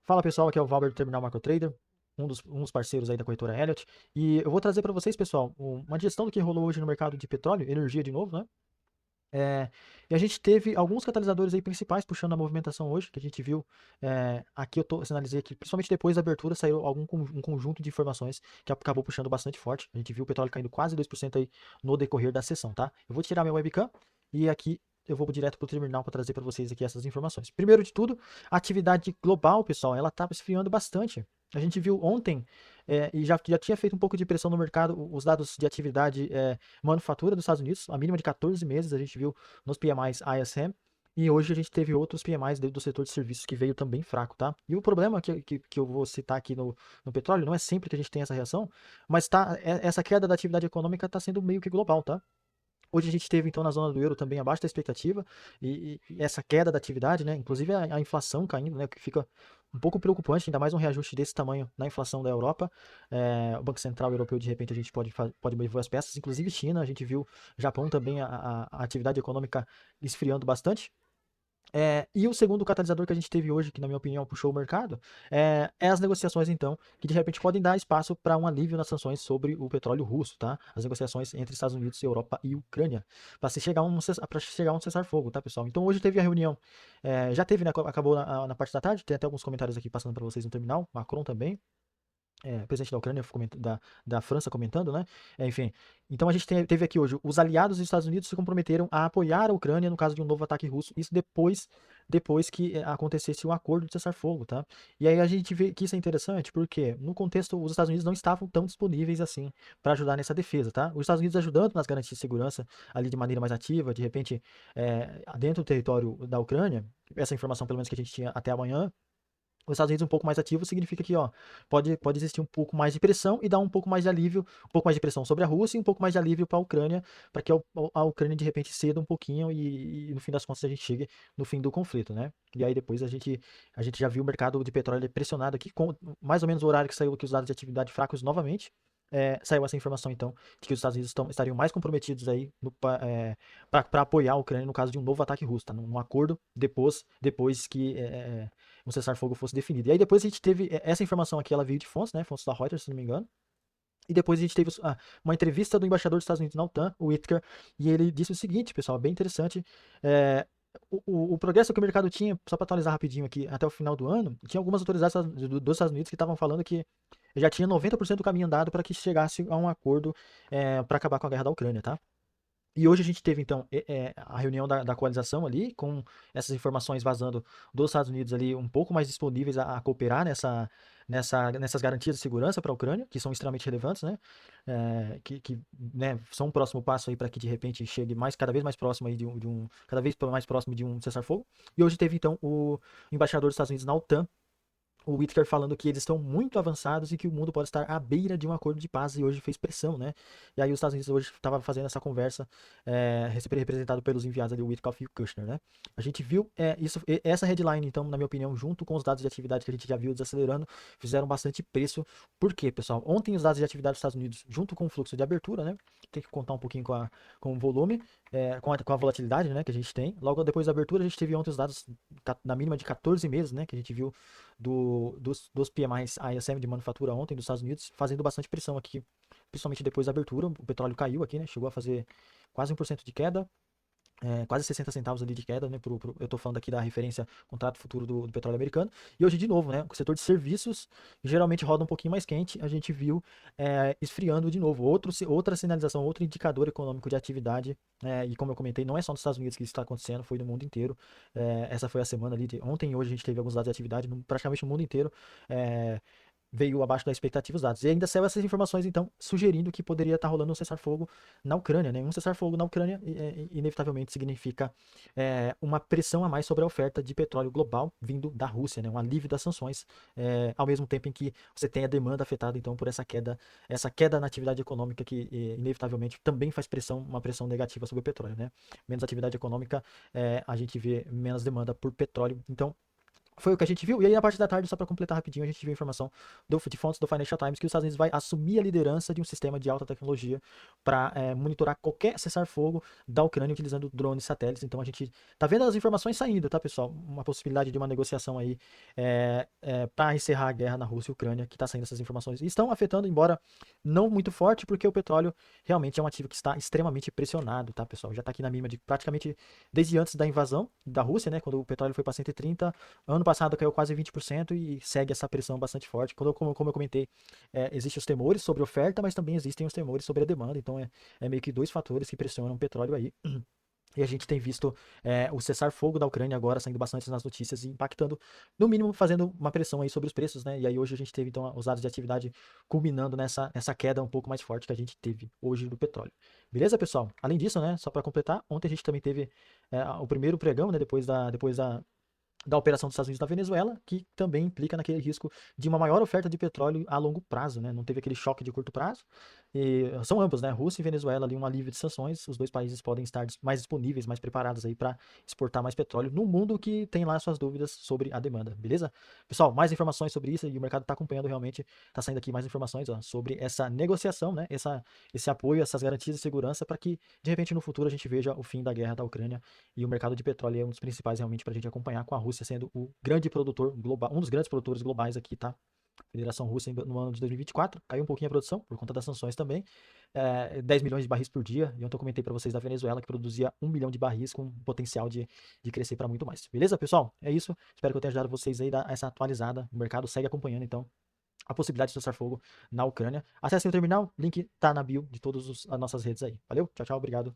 Fala pessoal, aqui é o Valber do Terminal Macro Trader, um dos parceiros aí da corretora Elliott. E eu vou trazer para vocês, pessoal, uma digestão do que rolou hoje no mercado de petróleo, energia de novo, né? E a gente teve alguns catalisadores aí principais puxando a movimentação hoje, que a gente viu. Aqui eu sinalizei aqui, principalmente depois da abertura, saiu um conjunto de informações que acabou puxando bastante forte. A gente viu o petróleo caindo quase 2% aí no decorrer da sessão, tá? Eu vou tirar minha webcam e aqui eu vou direto para o terminal para trazer para vocês aqui essas informações. Primeiro de tudo, a atividade global, pessoal, ela estava esfriando bastante. A gente viu ontem, e já tinha feito um pouco de pressão no mercado, os dados de atividade manufatura dos Estados Unidos, a mínima de 14 meses, a gente viu nos PMIs ISM, e hoje a gente teve outros PMIs do setor de serviços que veio também fraco, tá? E o problema que eu vou citar aqui no petróleo, não é sempre que a gente tem essa reação, mas essa queda da atividade econômica está sendo meio que global, tá? Hoje a gente teve, então, na zona do euro também abaixo da expectativa, e essa queda da atividade, né? Inclusive a inflação caindo, né? O que fica um pouco preocupante, ainda mais um reajuste desse tamanho na inflação da Europa. O Banco Central Europeu, de repente, a gente pode mover as peças, inclusive China, a gente viu Japão também, a atividade econômica esfriando bastante. E o segundo catalisador que a gente teve hoje, que na minha opinião puxou o mercado, é as negociações, então, que de repente podem dar espaço para um alívio nas sanções sobre o petróleo russo, tá? As negociações entre Estados Unidos, Europa e Ucrânia, para chegar a um cessar-fogo, tá, pessoal? Então hoje teve a reunião, já teve, né? Acabou na parte da tarde, tem até alguns comentários aqui passando para vocês no terminal, Macron também, presidente da Ucrânia, da França comentando, né? Enfim, então a gente teve aqui hoje, os aliados dos Estados Unidos se comprometeram a apoiar a Ucrânia no caso de um novo ataque russo, isso depois que acontecesse um acordo de cessar-fogo, tá? E aí a gente vê que isso é interessante, porque no contexto os Estados Unidos não estavam tão disponíveis assim para ajudar nessa defesa, tá? Os Estados Unidos ajudando nas garantias de segurança ali de maneira mais ativa, de repente, dentro do território da Ucrânia, essa informação pelo menos que a gente tinha até amanhã, os Estados Unidos um pouco mais ativo significa que, ó, pode existir um pouco mais de pressão e dar um pouco mais de alívio, um pouco mais de pressão sobre a Rússia e um pouco mais de alívio para a Ucrânia, para que a Ucrânia de repente ceda um pouquinho e no fim das contas a gente chegue no fim do conflito, né? E aí depois a gente já viu o mercado de petróleo pressionado aqui, com mais ou menos o horário que saiu aqui os dados de atividade fracos novamente. Saiu essa informação, então, de que os Estados Unidos estariam mais comprometidos aí para apoiar a Ucrânia no caso de um novo ataque russo, tá? Num acordo depois que um cessar-fogo fosse definido. E aí depois a gente teve essa informação aqui, ela veio de fontes, né? Fontes da Reuters, se não me engano. E depois a gente teve uma entrevista do embaixador dos Estados Unidos na OTAN, o Whitaker, e ele disse o seguinte, pessoal, bem interessante. É, o progresso que o mercado tinha, só para atualizar rapidinho aqui, até o final do ano, tinha algumas autoridades dos Estados Unidos que estavam falando que já tinha 90% do caminho andado para que chegasse a um acordo para acabar com a guerra da Ucrânia, tá? E hoje a gente teve, então, a reunião da coalização ali, com essas informações vazando dos Estados Unidos ali, um pouco mais disponíveis a cooperar nessas garantias de segurança para a Ucrânia, que são extremamente relevantes, né? Né, são um próximo passo aí para que de repente chegue cada vez mais próximo aí cada vez mais próximo de um cessar-fogo. E hoje teve, então, o embaixador dos Estados Unidos na OTAN, o Whitaker falando que eles estão muito avançados e que o mundo pode estar à beira de um acordo de paz, e hoje fez pressão, né? E aí os Estados Unidos hoje estava fazendo essa conversa, representado pelos enviados ali, o Witkoff e o Kushner, né? A gente viu essa headline, então, na minha opinião, junto com os dados de atividade que a gente já viu desacelerando, fizeram bastante preço. Por quê, pessoal? Ontem os dados de atividade dos Estados Unidos, junto com o fluxo de abertura, né? Tem que contar um pouquinho com o volume, com a volatilidade, né, que a gente tem. Logo depois da abertura, a gente teve ontem os dados na mínima de 14 meses, né, que a gente viu dos PMIs ISM de manufatura ontem dos Estados Unidos, fazendo bastante pressão aqui, principalmente depois da abertura. O petróleo caiu aqui, né? Chegou a fazer quase 1% de queda. Quase 60 centavos ali de queda, né? Eu tô falando aqui da referência contrato futuro do petróleo americano. E hoje, de novo, né? O setor de serviços geralmente roda um pouquinho mais quente. A gente viu esfriando de novo. Outra sinalização, outro indicador econômico de atividade. E como eu comentei, não é só nos Estados Unidos que isso está acontecendo, foi no mundo inteiro. Essa foi a semana ali. Ontem e hoje a gente teve alguns dados de atividade, praticamente no mundo inteiro. É, Veio abaixo da expectativa os dados. E ainda saiu essas informações, então, sugerindo que poderia estar rolando um cessar-fogo na Ucrânia, né? Um cessar-fogo na Ucrânia, inevitavelmente, significa uma pressão a mais sobre a oferta de petróleo global vindo da Rússia, né? Um alívio das sanções, ao mesmo tempo em que você tem a demanda afetada, então, por essa queda na atividade econômica que, inevitavelmente, também faz uma pressão negativa sobre o petróleo, né? Menos atividade econômica, a gente vê menos demanda por petróleo. Então, Foi o que a gente viu. E aí, na parte da tarde, só para completar rapidinho, a gente viu a informação de fontes do Financial Times que os Estados Unidos vai assumir a liderança de um sistema de alta tecnologia para monitorar qualquer cessar-fogo da Ucrânia utilizando drones e satélites. Então, a gente tá vendo as informações saindo, tá, pessoal? Uma possibilidade de uma negociação aí para encerrar a guerra na Rússia e Ucrânia, que tá saindo essas informações. E estão afetando, embora não muito forte, porque o petróleo realmente é um ativo que está extremamente pressionado, tá, pessoal? Já tá aqui na mínima de praticamente desde antes da invasão da Rússia, né? Quando o petróleo foi para 130. Ano passado caiu quase 20% e segue essa pressão bastante forte. Como eu comentei, existem os temores sobre oferta, mas também existem os temores sobre a demanda. Então é meio que dois fatores que pressionam o petróleo aí. E a gente tem visto o cessar-fogo da Ucrânia agora saindo bastante nas notícias e impactando, no mínimo, fazendo uma pressão aí sobre os preços, né? E aí hoje a gente teve então os dados de atividade culminando nessa queda um pouco mais forte que a gente teve hoje do petróleo. Beleza, pessoal? Além disso, né, só para completar, ontem a gente também teve o primeiro pregão, né, depois da operação dos Estados Unidos na Venezuela, que também implica naquele risco de uma maior oferta de petróleo a longo prazo, né? Não teve aquele choque de curto prazo. E são ambos, né? Rússia e Venezuela ali um alívio de sanções. Os dois países podem estar mais disponíveis, mais preparados aí para exportar mais petróleo no mundo que tem lá suas dúvidas sobre a demanda, beleza? Pessoal, mais informações sobre isso e o mercado está acompanhando realmente, está saindo aqui mais informações sobre essa negociação, né? Esse apoio, essas garantias de segurança para que de repente no futuro a gente veja o fim da guerra da Ucrânia e o mercado de petróleo é um dos principais realmente para a gente acompanhar, com a Rússia sendo o grande produtor global, um dos grandes produtores globais aqui, tá? Federação Russa no ano de 2024, caiu um pouquinho a produção por conta das sanções também, 10 milhões de barris por dia, e ontem eu comentei para vocês da Venezuela que produzia 1 milhão de barris com potencial de crescer para muito mais. Beleza, pessoal? É isso, espero que eu tenha ajudado vocês aí a dar essa atualizada, o mercado segue acompanhando então a possibilidade de cessar fogo na Ucrânia. Acessem o terminal, link tá na bio de todas as nossas redes aí. Valeu, tchau, tchau, obrigado.